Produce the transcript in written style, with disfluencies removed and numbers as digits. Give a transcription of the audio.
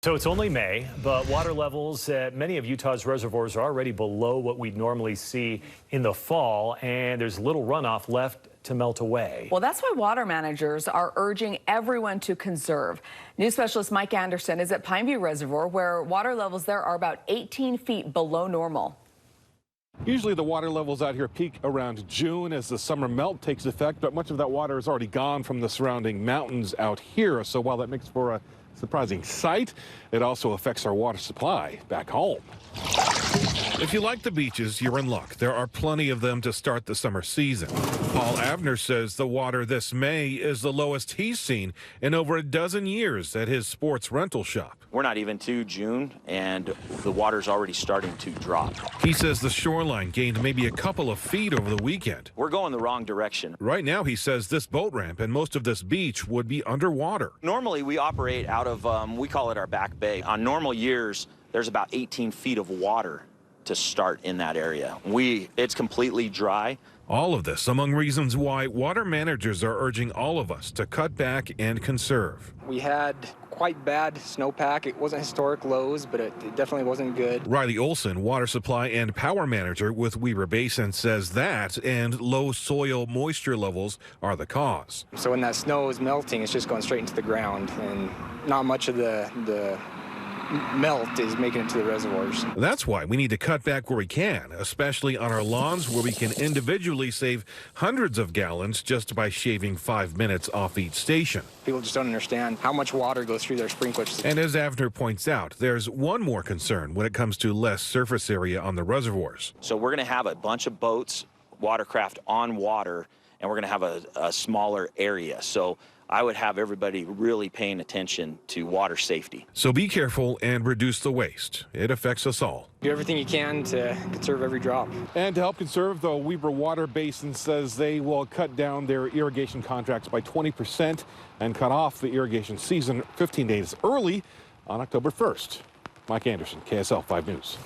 So it's only May, but water levels at many of Utah's reservoirs are already below what we'd normally see in the fall, and there's little runoff left to melt away. Well, that's why water managers are urging everyone to conserve. News specialist Mike Anderson is at Pineview Reservoir, where water levels there are about 18 feet below normal. Usually the water levels out here peak around June as the summer melt takes effect, but much of that water is already gone from the surrounding mountains out here. So while that makes for a surprising sight, it also affects our water supply back home. If you like the beaches, you're in luck. There are plenty of them to start the summer season. Paul Abner says the water this May is the lowest he's seen in over a dozen years at his sports rental shop. We're not even to June, and the water's already starting to drop. He says the shoreline gained maybe a couple of feet over the weekend. We're going the wrong direction. Right now, he says this boat ramp and most of this beach would be underwater. Normally, we operate out of, we call it our back bay. On normal years, there's about 18 feet of water to start in that area. It's completely dry. All of this among reasons why water managers are urging all of us to cut back and conserve. We had quite bad snowpack. It wasn't historic lows, but it definitely wasn't good. Riley Olson, water supply and power manager with Weber Basin, says that and low soil moisture levels are the cause. So when that snow is melting, it's just going straight into the ground, and not much of the melt is making it to the reservoirs. That's why we need to cut back where we can, especially on our lawns where we can individually save hundreds of gallons just by shaving 5 minutes off each station. People just don't understand how much water goes through their sprinklers. And as Avner points out, there's one more concern when it comes to less surface area on the reservoirs. So we're going to have a bunch of boats, watercraft on water, and we're going to have a smaller area. So I would have everybody really paying attention to water safety. So be careful and reduce the waste. It affects us all. Do everything you can to conserve every drop. And to help conserve, the Weber Water Basin says they will cut down their irrigation contracts by 20% and cut off the irrigation season 15 days early on October 1st. Mike Anderson, KSL 5 News.